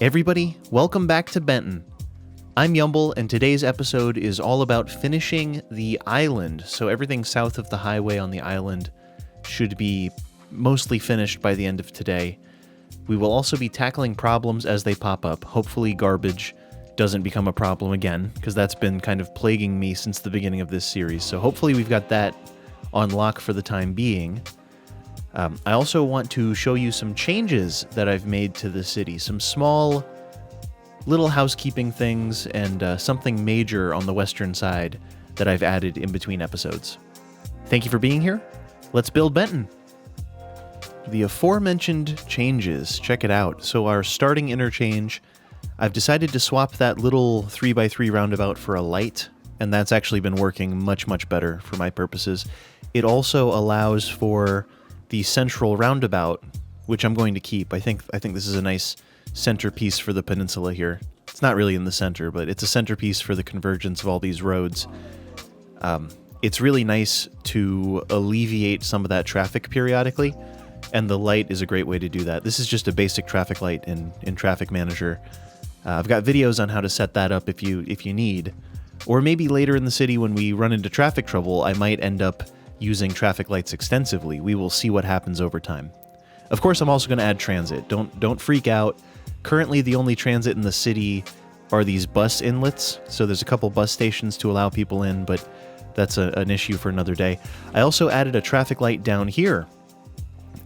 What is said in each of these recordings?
Everybody, welcome back to Benton. I'm Yumble, and today's episode is all about finishing the island. So everything south of the highway on the island should be mostly finished by the end of today. We will also be tackling problems as they pop up. Hopefully garbage doesn't become a problem again, because that's been kind of plaguing me since the beginning of this series. So hopefully we've got that on lock for the time being. I also want to show you some changes that I've made to the city. Some small little housekeeping things and something major on the western side that I've added in between episodes. Thank you for being here. Let's build Benton. The aforementioned changes, check it out. So our starting interchange, I've decided to swap that little 3x3 roundabout for a light, and that's actually been working much, much better for my purposes. It also allows for the central roundabout, which I'm going to keep. I think this is a nice centerpiece for the peninsula here. It's not really in the center, but it's a centerpiece for the convergence of all these roads. It's really nice to alleviate some of that traffic periodically, and the light is a great way to do that. This is just a basic traffic light in Traffic Manager. I've got videos on how to set that up if you need. Or maybe later in the city when we run into traffic trouble, I might end up using traffic lights extensively. We will see what happens over time. Of course, I'm also going to add transit. Don't freak out. Currently, the only transit in the city are these bus inlets. So there's a couple bus stations to allow people in, but that's an issue for another day. I also added a traffic light down here,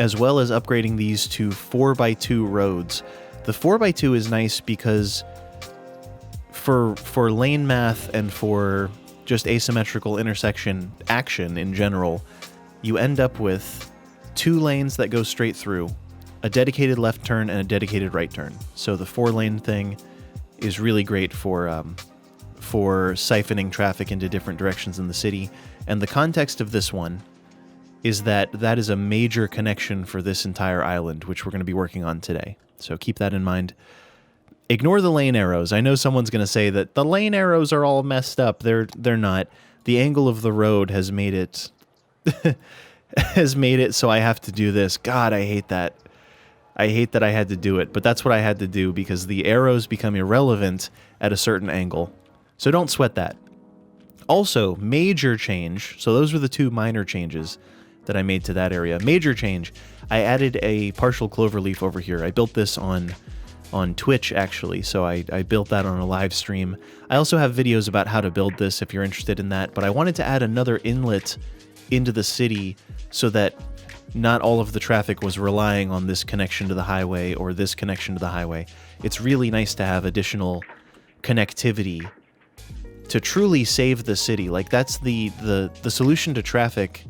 as well as upgrading these to 4x2 roads. The 4x2 is nice because for lane math and for just asymmetrical intersection action in general, you end up with 2 lanes that go straight through, a dedicated left turn and a dedicated right turn. So the 4-lane thing is really great for siphoning traffic into different directions in the city. And the context of this one is that is a major connection for this entire island, which we're going to be working on today. So keep that in mind. Ignore the lane arrows. I know someone's going to say that the lane arrows are all messed up. They're not. The angle of the road has made it so I have to do this. God, I hate that. I hate that I had to do it, but that's what I had to do because the arrows become irrelevant at a certain angle. So don't sweat that. Also, major change. So those were the 2 minor changes that I made to that area. Major change. I added a partial cloverleaf over here. I built this on Twitch, actually, so I built that on a live stream. I also have videos about how to build this if you're interested in that, but I wanted to add another inlet into the city so that not all of the traffic was relying on this connection to the highway or this connection to the highway. It's really nice to have additional connectivity to truly save the city. Like, that's the solution to traffic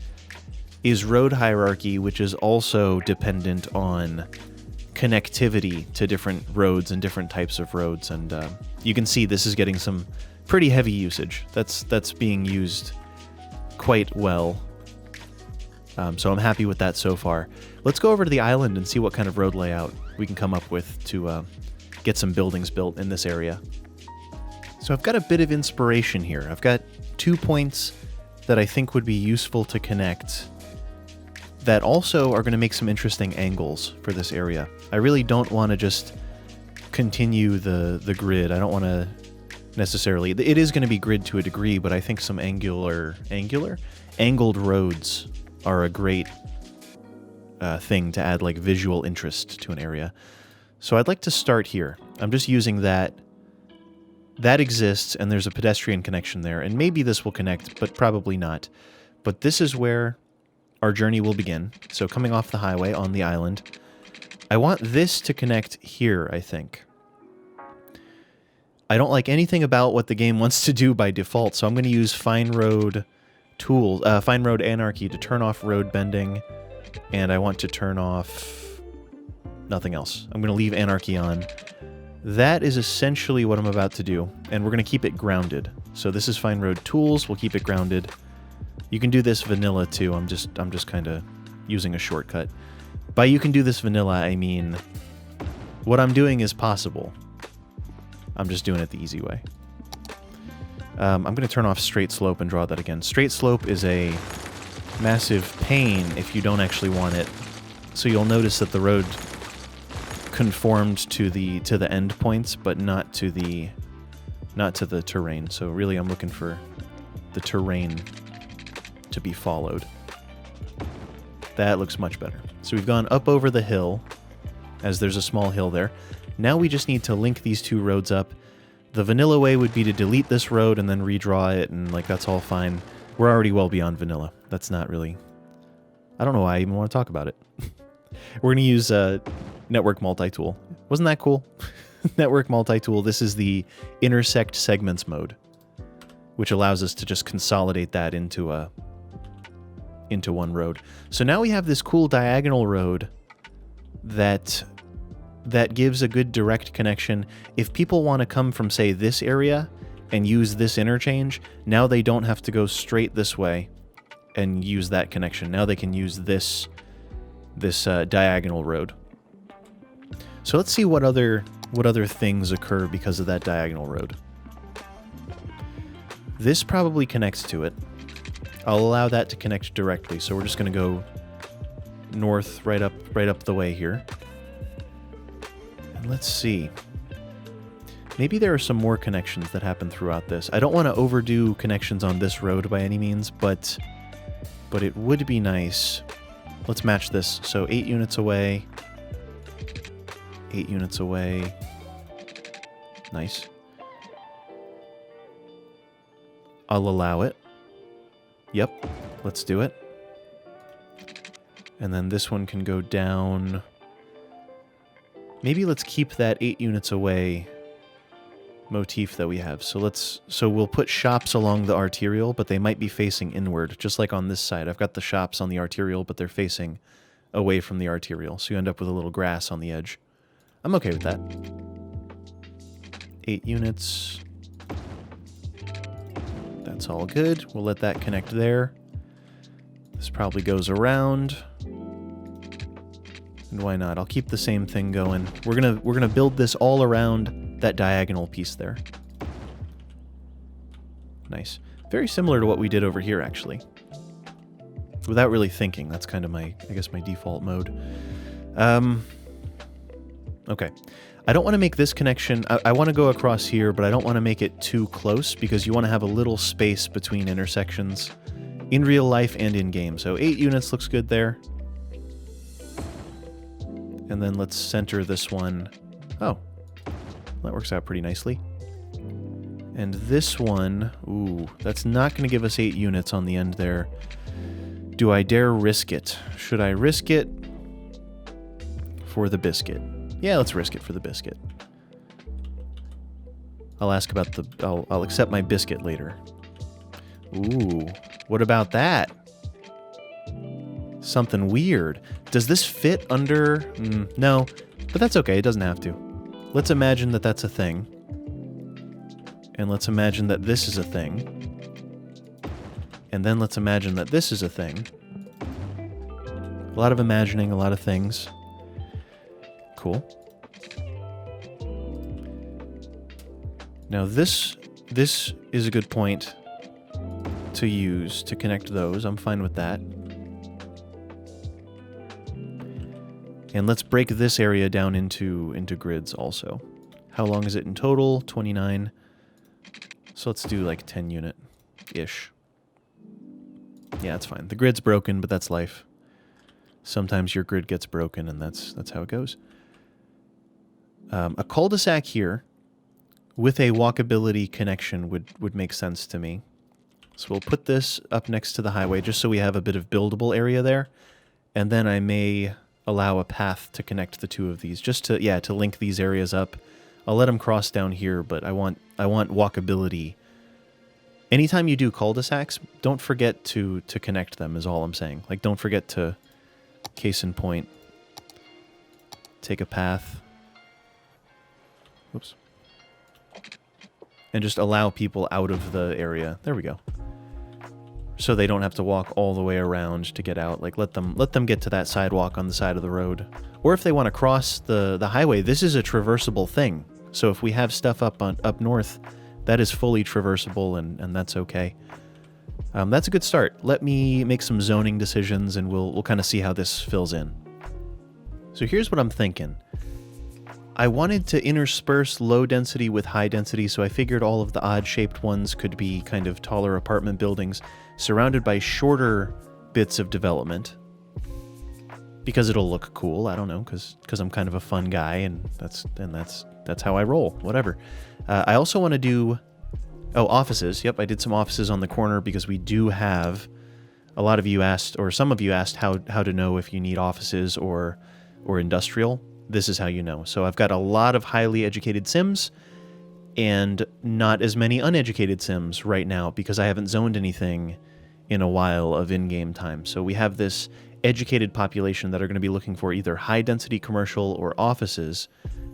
is road hierarchy, which is also dependent on connectivity to different roads and different types of roads, and you can see this is getting some pretty heavy usage. That's being used quite well, so I'm happy with that so far. Let's go over to the island and see what kind of road layout we can come up with to get some buildings built in this area. So I've got a bit of inspiration here. I've got 2 points that I think would be useful to connect that also are going to make some interesting angles for this area. I really don't want to just continue the grid. I don't want to necessarily... It is going to be grid to a degree, but I think some angled roads are a great thing to add like visual interest to an area. So I'd like to start here. I'm just using that. That exists, and there's a pedestrian connection there, and maybe this will connect, but probably not. But this is where our journey will begin. So coming off the highway on the island, I want this to connect here, I think. I don't like anything about what the game wants to do by default, so I'm going to use Fine Road Anarchy to turn off road bending, and I want to turn off nothing else. I'm going to leave Anarchy on. That is essentially what I'm about to do, and we're going to keep it grounded. So this is Fine Road Tools, we'll keep it grounded. You can do this vanilla too. I'm just kind of using a shortcut. By you can do this vanilla, I mean what I'm doing is possible. I'm just doing it the easy way. I'm going to turn off straight slope and draw that again. Straight slope is a massive pain if you don't actually want it. So you'll notice that the road conformed to the end points, but not to the terrain. So really, I'm looking for the terrain to be followed. That looks much better. So we've gone up over the hill, as there's a small hill there. Now we just need to link these two roads up. The vanilla way would be to delete this road and then redraw it, and like that's all fine. We're already well beyond vanilla. That's not really... I don't know why I even want to talk about it. We're going to use network multi-tool. Wasn't that cool? Network multi-tool. This is the intersect segments mode, which allows us to just consolidate that into one road. So now we have this cool diagonal road that gives a good direct connection. If people want to come from, say, this area and use this interchange, now they don't have to go straight this way and use that connection. Now they can use this diagonal road. So let's see what other things occur because of that diagonal road. This probably connects to it. I'll allow that to connect directly. So we're just going to go north, right up the way here. And let's see. Maybe there are some more connections that happen throughout this. I don't want to overdo connections on this road by any means, but it would be nice. Let's match this. So 8 units away. 8 units away. Nice. I'll allow it. Yep, let's do it. And then this one can go down. Maybe let's keep that 8 units away motif that we have. So we'll put shops along the arterial, but they might be facing inward, just like on this side. I've got the shops on the arterial, but they're facing away from the arterial. So you end up with a little grass on the edge. I'm okay with that. 8 units. That's all good. We'll let that connect there. This probably goes around. And why not? I'll keep the same thing going. We're gonna build this all around that diagonal piece there. Nice. Very similar to what we did over here, actually. Without really thinking. That's kind of I guess my default mode. Okay. I don't want to make this connection. I want to go across here, but I don't want to make it too close because you want to have a little space between intersections in real life and in game. So 8 units looks good there. And then let's center this one. Oh, that works out pretty nicely. And this one, ooh, that's not going to give us 8 units on the end there. Do I dare risk it? Should I risk it for the biscuit? Yeah, let's risk it for the biscuit. I'll ask about I'll accept my biscuit later. Ooh, what about that? Something weird. Does this fit under... no, but that's okay. It doesn't have to. Let's imagine that that's a thing. And let's imagine that this is a thing. And then let's imagine that this is a thing. A lot of imagining, a lot of things. Cool. Now this is a good point to use to connect those. I'm fine with that. And let's break this area down into grids also. How long is it in total? 29. So let's do like 10 unit-ish. Yeah, that's fine. The grid's broken, but that's life. Sometimes your grid gets broken, and that's how it goes. A cul-de-sac here with a walkability connection would make sense to me. So we'll put this up next to the highway just so we have a bit of buildable area there. And then I may allow a path to connect the two of these, just to link these areas up. I'll let them cross down here, but I want walkability. Anytime you do cul-de-sacs, don't forget to connect them is all I'm saying. Like, don't forget to, case in point, take a path. Oops. And just allow people out of the area. There we go. So they don't have to walk all the way around to get out. Like, let them get to that sidewalk on the side of the road. Or if they want to cross the highway, this is a traversable thing. So if we have stuff up north, that is fully traversable, and that's okay. That's a good start. Let me make some zoning decisions, and we'll kind of see how this fills in. So here's what I'm thinking. I wanted to intersperse low density with high density, so I figured all of the odd-shaped ones could be kind of taller apartment buildings surrounded by shorter bits of development. Because it'll look cool, I don't know, because I'm kind of a fun guy, and that's how I roll, whatever. I also want to do... Oh, offices. Yep, I did some offices on the corner because we do have... A lot of you asked, or some of you asked how to know if you need offices or industrial. This is how you know. So I've got a lot of highly educated Sims and not as many uneducated Sims right now because I haven't zoned anything in a while of in-game time. So we have this educated population that are going to be looking for either high-density commercial or offices,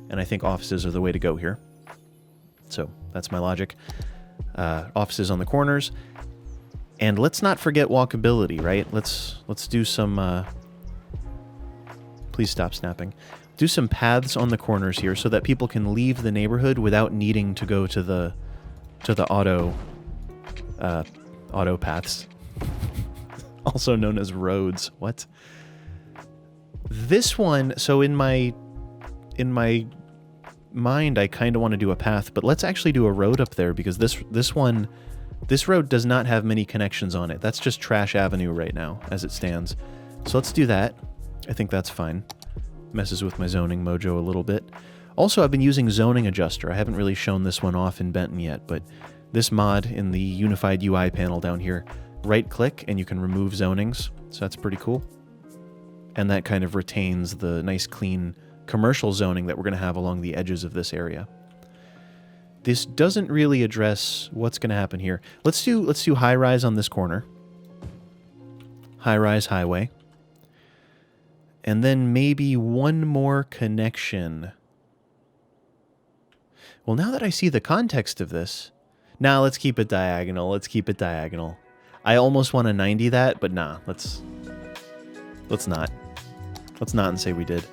and I think offices are the way to go here. So that's my logic. Offices on the corners. And let's not forget walkability, right? Let's do some... Please stop snapping. Do some paths on the corners here so that people can leave the neighborhood without needing to go to the auto paths. Also known as roads. What? This one, so in my mind, I kind of want to do a path, but let's actually do a road up there because this road does not have many connections on it. That's just Trash Avenue right now, as it stands. So let's do that. I think that's fine. Messes with my zoning mojo a little bit. Also, I've been using Zoning Adjuster. I haven't really shown this one off in Benton yet, but this mod in the Unified UI panel down here, right-click and you can remove zonings. So that's pretty cool. And that kind of retains the nice, clean commercial zoning that we're going to have along the edges of this area. This doesn't really address what's going to happen here. Let's do high-rise on this corner. High-rise highway. And then maybe one more connection. Well, now that I see the context of this... Nah, let's keep it diagonal. Let's keep it diagonal. I almost want to 90 that, but nah, let's not. Let's not and say we did.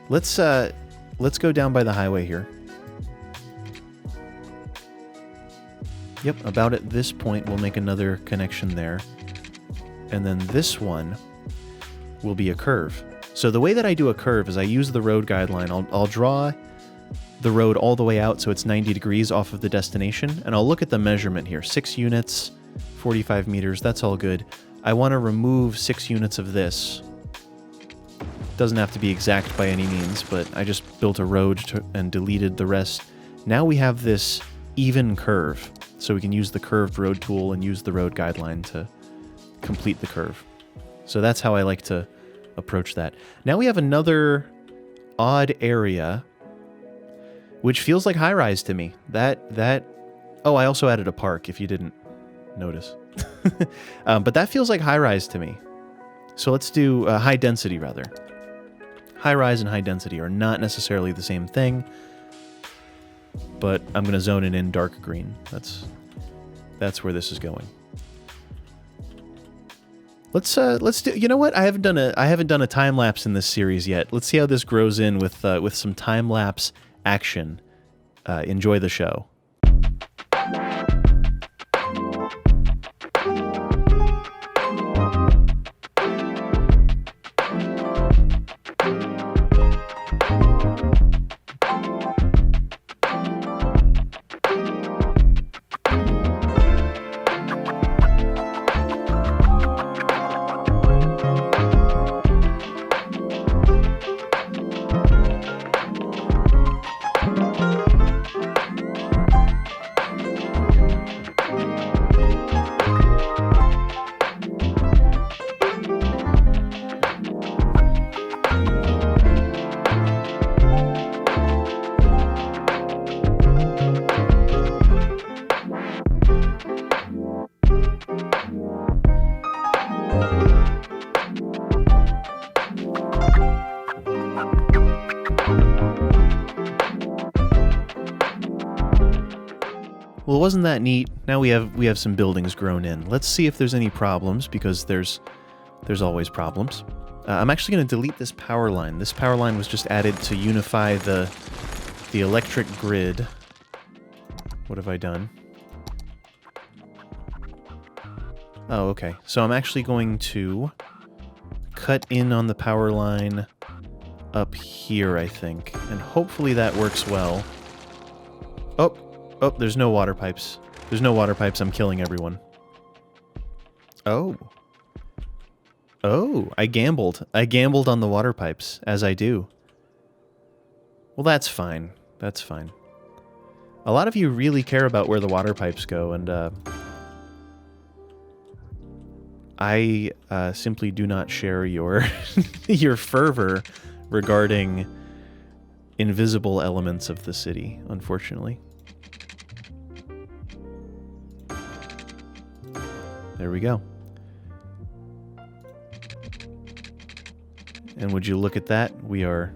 Let's go down by the highway here. Yep, about at this point, we'll make another connection there. And then this one will be a curve. So the way that I do a curve is I use the road guideline. I'll draw the road all the way out so it's 90 degrees off of the destination, and I'll look at the measurement here. 6 units, 45 meters, that's all good. I want to remove 6 units of this. Doesn't have to be exact by any means, but I just built a road and deleted the rest. Now we have this even curve. So we can use the curved road tool and use the road guideline to complete the curve. So that's how I like to approach that. Now we have another odd area, which feels like high-rise to me. Oh, I also added a park, if you didn't notice. But that feels like high-rise to me. So let's do high density, rather. High-rise and high density are not necessarily the same thing, but I'm going to zone it in dark green. That's where this is going. Let's do. You know what? I haven't done a time lapse in this series yet. Let's see how this grows in with some time lapse action. Enjoy the show. Well, wasn't that neat? Now we have some buildings grown in. Let's see if there's any problems, because there's always problems. I'm actually going to delete this power line. This power line was just added to unify the electric grid. What have I done? Oh, okay. So I'm actually going to cut in on the power line up here, I think. And hopefully that works well. Oh, there's no water pipes. There's no water pipes. I'm killing everyone. Oh. Oh, I gambled. I gambled on the water pipes, as I do. Well, that's fine. That's fine. A lot of you really care about where the water pipes go, and I simply do not share your your fervor regarding invisible elements of the city, unfortunately. There we go. And would you look at that? We are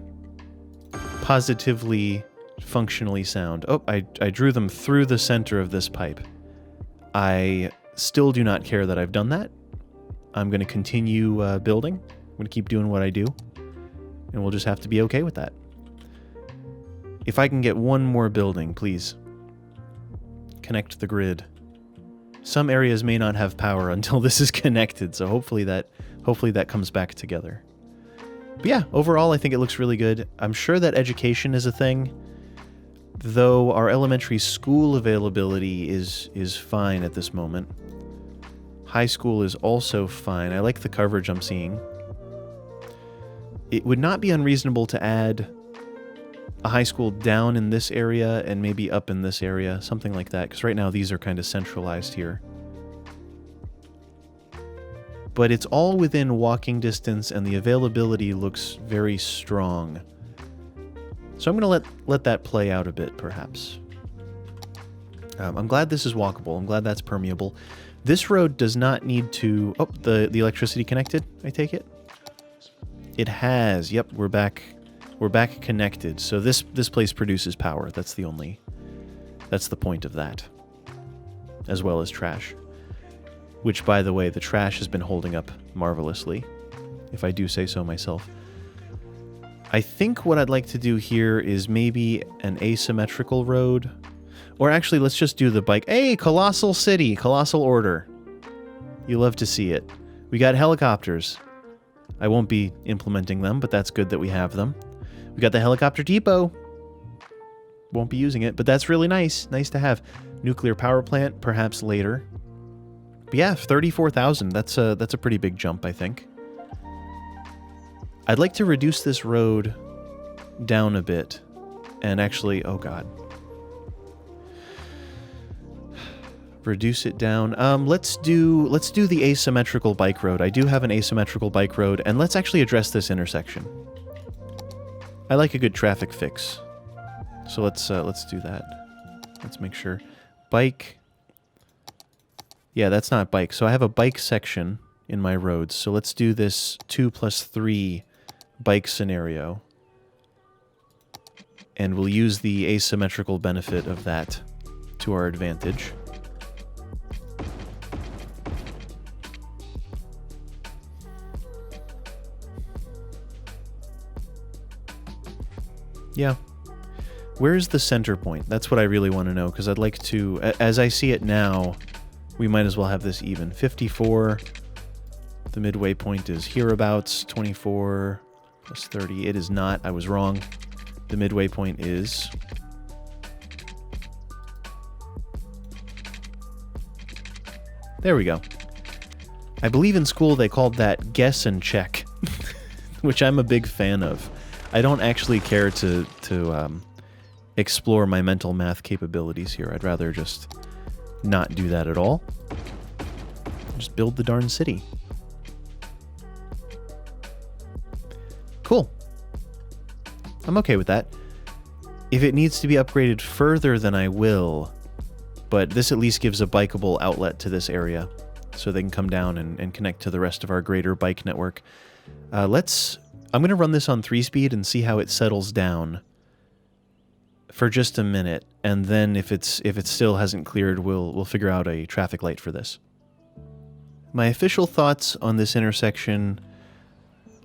positively, functionally sound. Oh, I drew them through the center of this pipe. I still do not care that I've done that. I'm going to continue building. I'm going to keep doing what I do. And we'll just have to be okay with that. If I can get one more building, please. Connect the grid. Some areas may not have power until this is connected, so hopefully that comes back together. But yeah, overall I think it looks really good. I'm sure that education is a thing, though our elementary school availability is fine at this moment. High school is also fine. I like the coverage I'm seeing. It would not be unreasonable to add a high school down in this area and maybe up in this area, something like that, because right now these are kind of centralized here. But it's all within walking distance and the availability looks very strong. So I'm going to let that play out a bit, perhaps. I'm glad this is walkable. I'm glad that's permeable. This road does not need to... Oh, the electricity connected, I take it? It has. Yep, we're back connected. So this place produces power. That's the point of that. As well as trash. Which, by the way, the trash has been holding up marvelously, if I do say so myself. I think what I'd like to do here is maybe an asymmetrical road. Or actually, let's just do the bike. Hey, Colossal City, Colossal Order. You love to see it. We got helicopters. I won't be implementing them, but that's good that we have them. We got the helicopter depot. Won't be using it, but that's really nice. Nice to have. Nuclear power plant, perhaps later. But yeah, 34,000. That's a pretty big jump, I think. I'd like to reduce this road down a bit. And actually, oh god. Reduce it down. Let's do the asymmetrical bike road. I do have an asymmetrical bike road, and let's actually address this intersection. I like a good traffic fix. So let's do that. Let's make sure. Bike. Yeah, that's not bike. So I have a bike section in my roads. So let's do this 2+3 bike scenario. And we'll use the asymmetrical benefit of that to our advantage. Yeah. Where's the center point? That's what I really want to know, because I'd like to... As I see it now, we might as well have this even. 54. The midway point is hereabouts. 24 plus 30. It is not. I was wrong. The midway point is... There we go. I believe in school they called that guess and check, which I'm a big fan of. I don't actually care to explore my mental math capabilities here. I'd rather just not do that at all. Just build the darn city. Cool. I'm okay with that. If it needs to be upgraded further, then I will. But this at least gives a bikeable outlet to this area, so they can come down and connect to the rest of our greater bike network. I'm going to run this on 3-speed and see how it settles down for just a minute, and then if it still hasn't cleared, we'll figure out a traffic light for this. My official thoughts on this intersection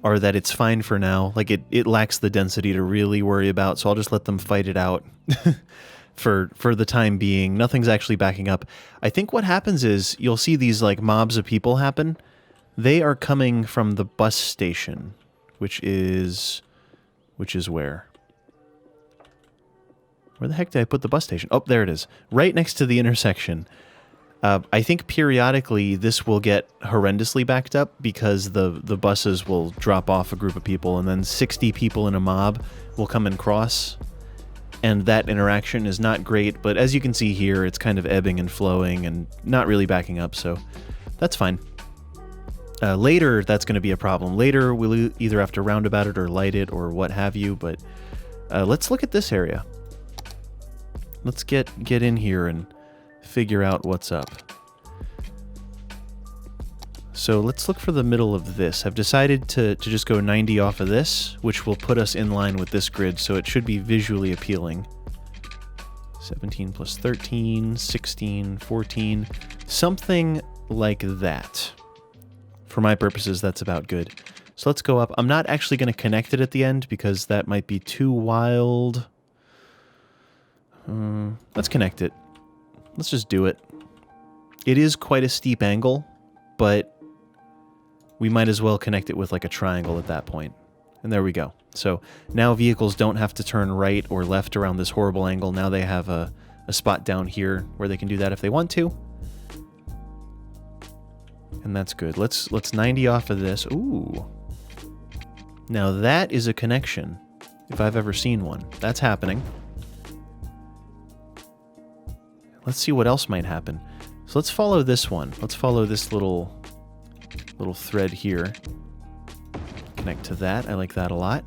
are that it's fine for now. Like, it lacks the density to really worry about, so I'll just let them fight it out for the time being. Nothing's actually backing up. I think what happens is you'll see these like mobs of people happen. They are coming from the bus station, which is which is where? Where the heck did I put the bus station? Oh, there it is. Right next to the intersection. I think periodically this will get horrendously backed up because the buses will drop off a group of people and then 60 people in a mob will come and cross. And that interaction is not great, but as you can see here, it's kind of ebbing and flowing and not really backing up, so that's fine. Later, that's going to be a problem. Later, we'll either have to roundabout it or light it or what have you, but let's look at this area. Let's get in here and figure out what's up. So let's look for the middle of this. I've decided to just go 90 off of this, which will put us in line with this grid, so it should be visually appealing. 17 plus 13, 16, 14, something like that. For my purposes, that's about good. So let's go up. I'm not actually going to connect it at the end because that might be too wild. Let's connect it. Let's just do it. It is quite a steep angle, but we might as well connect it with like a triangle at that point. And there we go. So now vehicles don't have to turn right or left around this horrible angle. Now they have a spot down here where they can do that if they want to. And that's good. Let's 90 off of this. Ooh. Now that is a connection, if I've ever seen one. That's happening. Let's see what else might happen. So let's follow this one. Let's follow this little thread here. Connect to that. I like that a lot.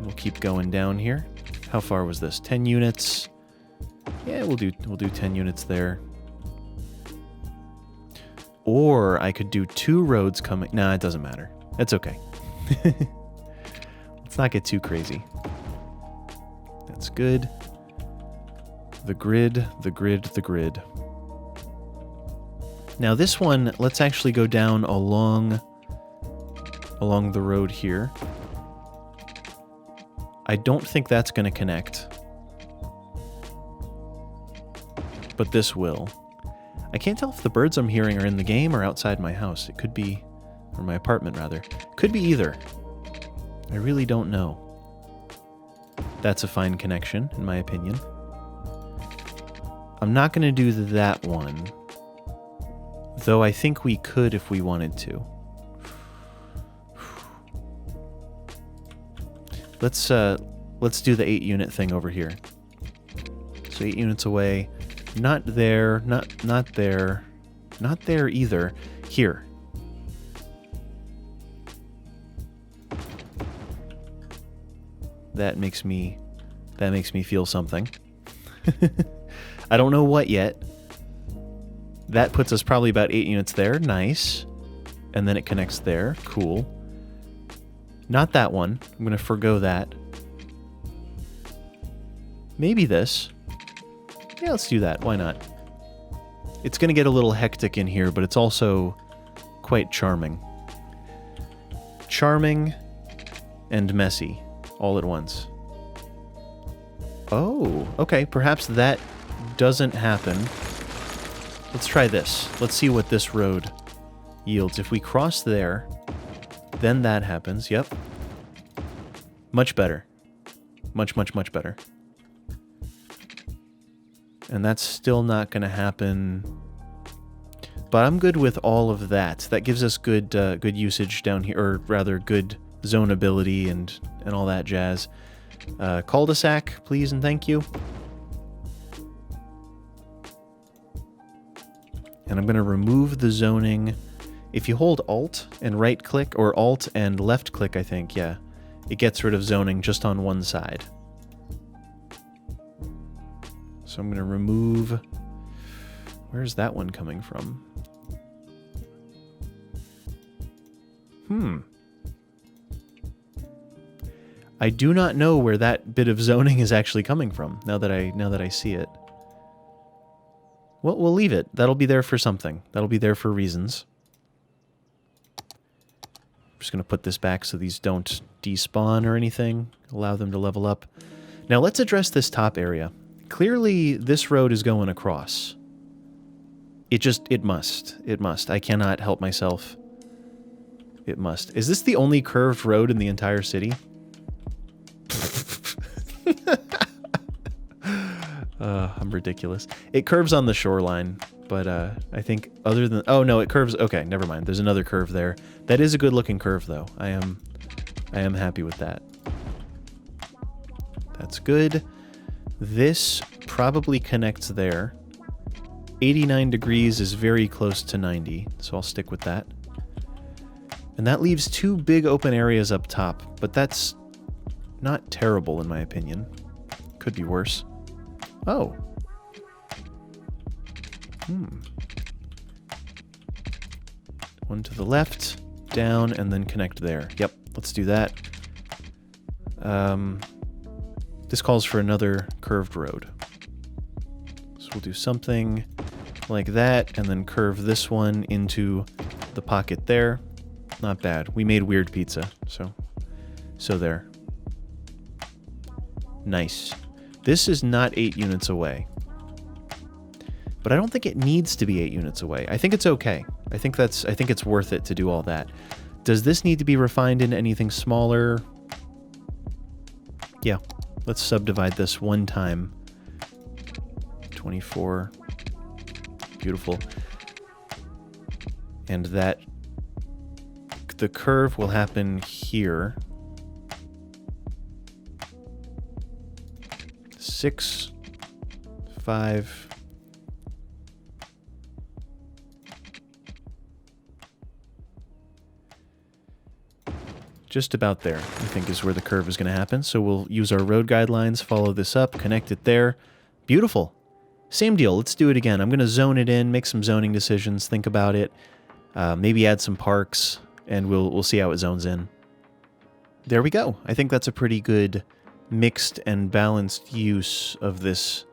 We'll keep going down here. How far was this? 10 units. Yeah, we'll do 10 units there. Or I could do 2 roads coming. Nah, it doesn't matter. It's okay. Let's not get too crazy. That's good. The grid, the grid, the grid. Now this one, let's actually go down along the road here. I don't think that's going to connect. But this will. I can't tell if the birds I'm hearing are in the game or outside my house. It could be, or my apartment rather. Could be either. I really don't know. That's a fine connection, in my opinion. I'm not going to do that one. Though I think we could if we wanted to. Let's do the 8 unit thing over here. So 8 units away. Not there, not there. Not there either. Here. That makes me feel something. I don't know what yet. That puts us probably about 8 units there. Nice. And then it connects there. Cool. Not that one. I'm going to forgo that. Maybe this. Yeah, let's do that. Why not? It's going to get a little hectic in here, but it's also quite charming. Charming and messy all at once. Oh, okay. Perhaps that doesn't happen. Let's try this. Let's see what this road yields. If we cross there, then that happens. Yep. Much better. Much, much, much better. And that's still not going to happen. But I'm good with all of that. That gives us good usage down here, or rather good zonability and all that jazz. Cul-de-sac, please and thank you. And I'm going to remove the zoning. If you hold Alt and right click, or Alt and left click, I think, yeah, it gets rid of zoning just on one side. So I'm going to remove... Where's that one coming from? I do not know where that bit of zoning is actually coming from, now that I see it. Well, we'll leave it. That'll be there for something. That'll be there for reasons. I'm just going to put this back so these don't despawn or anything. Allow them to level up. Now let's address this top area. Clearly, this road is going across. It must. It must. I cannot help myself. It must. Is this the only curved road in the entire city? I'm ridiculous. It curves on the shoreline, but I think other than... Oh, no, it curves... Okay, never mind. There's another curve there. That is a good-looking curve, though. I am happy with that. That's good. This probably connects there. 89 degrees is very close to 90, so I'll stick with that. And that leaves two big open areas up top, but that's not terrible in my opinion. Could be worse. Oh. One to the left, down, and then connect there. Yep, let's do that. This calls for another curved road. So we'll do something like that, and then curve this one into the pocket there. Not bad. We made weird pizza, so there. Nice. This is not 8 units away. But I don't think it needs to be 8 units away. I think it's okay. I think it's worth it to do all that. Does this need to be refined into anything smaller? Yeah. Let's subdivide this one time. 24. Beautiful. And that... The curve will happen here. 6, 5... Just about there, I think, is where the curve is going to happen. So we'll use our road guidelines, follow this up, connect it there. Beautiful. Same deal. Let's do it again. I'm going to zone it in, make some zoning decisions, think about it, maybe add some parks, and we'll see how it zones in. There we go. I think that's a pretty good mixed and balanced use of this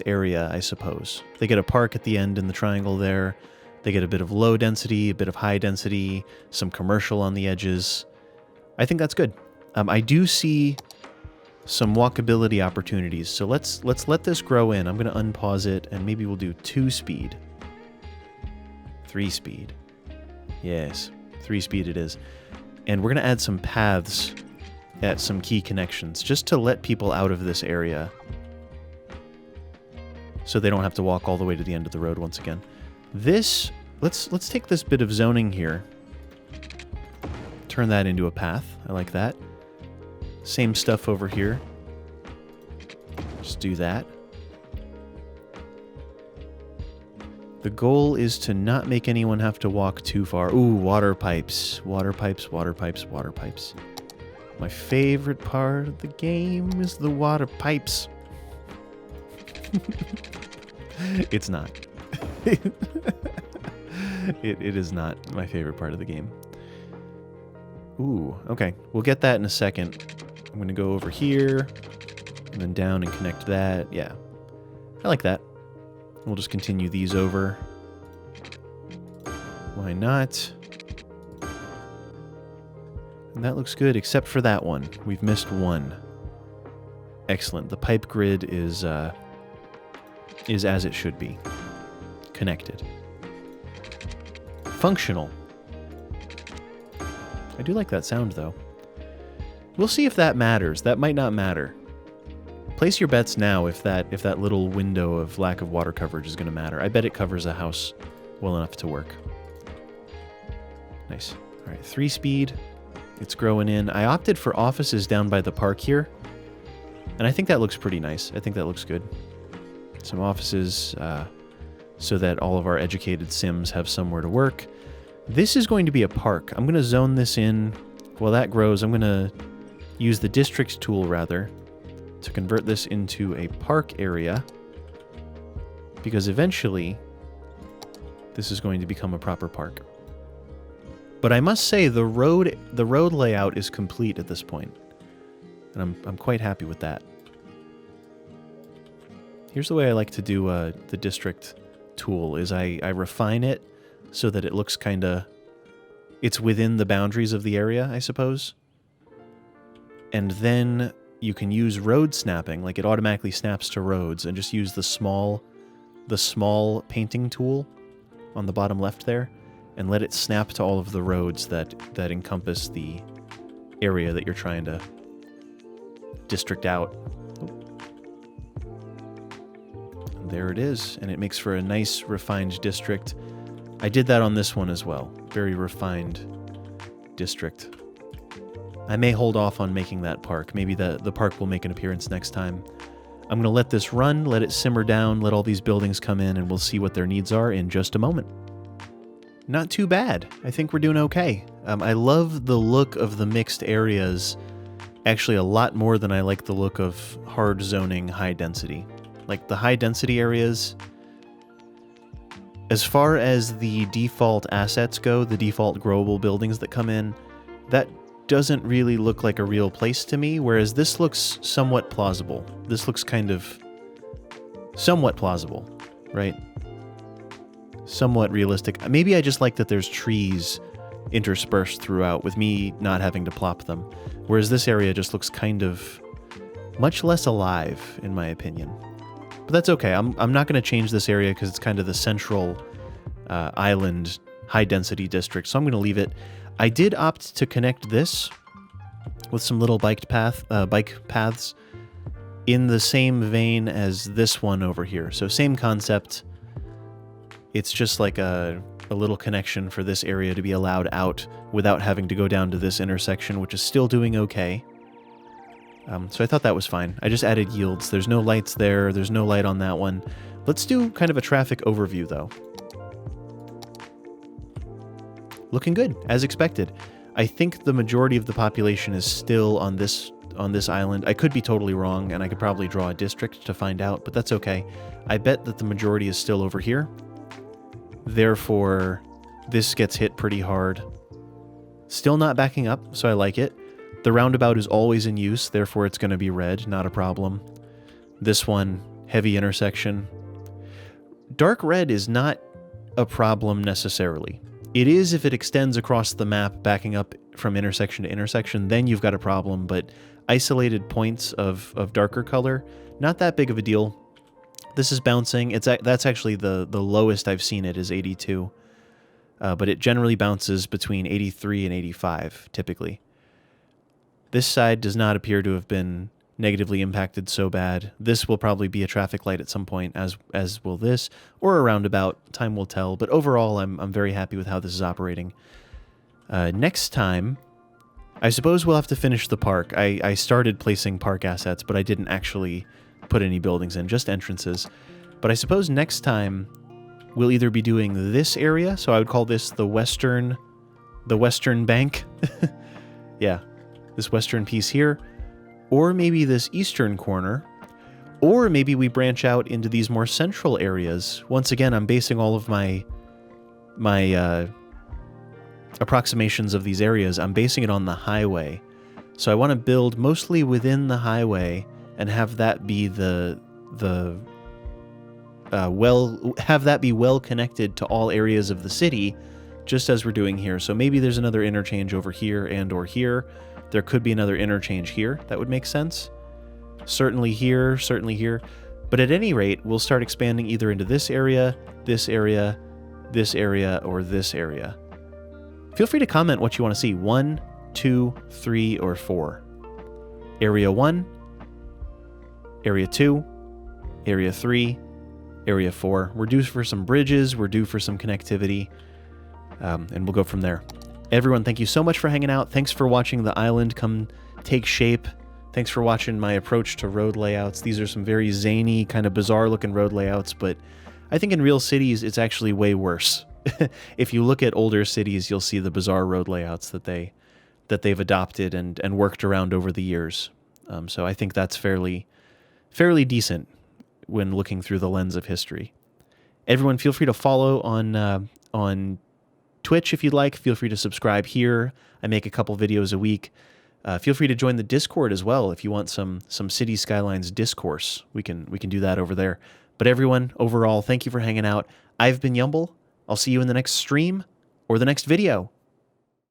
area, I suppose. They get a park at the end in the triangle there. They get a bit of low density, a bit of high density, some commercial on the edges. I think that's good. I do see some walkability opportunities, so let's let this grow in. I'm going to unpause it, and maybe we'll do 2 speed. 3 speed. Yes, 3 speed it is. And we're going to add some paths at some key connections, just to let people out of this area so they don't have to walk all the way to the end of the road once again. This, let's take this bit of zoning here. Turn that into a path. I like that. Same stuff over here. Just do that. The goal is to not make anyone have to walk too far. Ooh, water pipes. Water pipes, water pipes, water pipes. My favorite part of the game is the water pipes. It's not. It is not my favorite part of the game. Ooh, okay. We'll get that in a second. I'm going to go over here, and then down and connect that. Yeah. I like that. We'll just continue these over. Why not? And that looks good, except for that one. We've missed one. Excellent. The pipe grid is as it should be. Connected. Functional. I do like that sound, though. We'll see if that matters. That might not matter. Place your bets now if that little window of lack of water coverage is going to matter. I bet it covers a house well enough to work. Nice. All right, 3 speed. It's growing in. I opted for offices down by the park here, and I think that looks pretty nice. I think that looks good. Some offices so that all of our educated Sims have somewhere to work. This is going to be a park. I'm going to zone this in. While that grows, I'm going to use the district tool, rather, to convert this into a park area, because eventually this is going to become a proper park. But I must say the road layout is complete at this point, and I'm quite happy with that. Here's the way I like to do the district tool, is I refine it so that it looks it's within the boundaries of the area, I suppose. And then you can use road snapping, like it automatically snaps to roads, and just use the small painting tool on the bottom left there, and let it snap to all of the roads that encompass the area that you're trying to district out. And there it is, and it makes for a nice refined district. I did that on this one as well. Very refined district. I may hold off on making that park. Maybe the park will make an appearance next time. I'm going to let this run, let it simmer down, let all these buildings come in, and we'll see what their needs are in just a moment. Not too bad. I think we're doing okay. I love the look of the mixed areas, actually a lot more than I like the look of hard zoning high density. Like the high density areas, as far as the default assets go, the default growable buildings that come in, that doesn't really look like a real place to me, whereas this looks somewhat plausible. This looks kind of somewhat plausible, right? Somewhat realistic. Maybe I just like that there's trees interspersed throughout with me not having to plop them, whereas this area just looks kind of much less alive, in my opinion. But that's okay. I'm not going to change this area because it's kind of the central island high-density district, so I'm going to leave it. I did opt to connect this with some little bike paths in the same vein as this one over here. So same concept. It's just like a little connection for this area to be allowed out without having to go down to this intersection, which is still doing okay. So I thought that was fine. I just added yields. There's no lights there. There's no light on that one. Let's do kind of a traffic overview, though. Looking good, as expected. I think the majority of the population is still on this island. I could be totally wrong, and I could probably draw a district to find out, but that's okay. I bet that the majority is still over here. Therefore, this gets hit pretty hard. Still not backing up, so I like it. The roundabout is always in use, therefore it's going to be red, not a problem. This one, heavy intersection. Dark red is not a problem necessarily. It is if it extends across the map, backing up from intersection to intersection, then you've got a problem, but isolated points of darker color, not that big of a deal. This is bouncing. That's actually the lowest I've seen it is 82, but it generally bounces between 83 and 85, typically. This side does not appear to have been negatively impacted so bad. This will probably be a traffic light at some point, as will this, or a roundabout. Time will tell, but overall I'm very happy with how this is operating. Next time, I suppose we'll have to finish the park. I started placing park assets, but I didn't actually put any buildings in, just entrances. But I suppose next time we'll either be doing this area, so I would call this the western bank. Yeah, this western piece here. Or maybe this eastern corner, or maybe we branch out into these more central areas. Once again, I'm basing all of my approximations of these areas, I'm basing it on the highway. So I want to build mostly within the highway and have that be well connected to all areas of the city, just as we're doing here. So maybe there's another interchange over here and or here. There could be another interchange here. That would make sense. Certainly here, certainly here. But at any rate, we'll start expanding either into this area, this area, this area, or this area. Feel free to comment what you want to see. 1, 2, 3, or 4. Area 1, Area 2, Area 3, Area 4. We're due for some bridges. We're due for some connectivity. And we'll go from there. Everyone, thank you so much for hanging out. Thanks for watching the island come take shape. Thanks for watching my approach to road layouts. These are some very zany, kind of bizarre-looking road layouts, but I think in real cities, it's actually way worse. If you look at older cities, you'll see the bizarre road layouts that they've adopted and worked around over the years. So I think that's fairly decent when looking through the lens of history. Everyone, feel free to follow on Twitch if you'd like. Feel free to subscribe here. I make a couple videos a week. Feel free to join the Discord as well if you want some City Skylines discourse. We can do that over there. But everyone, overall, thank you for hanging out. I've been Yumble. I'll see you in the next stream or the next video.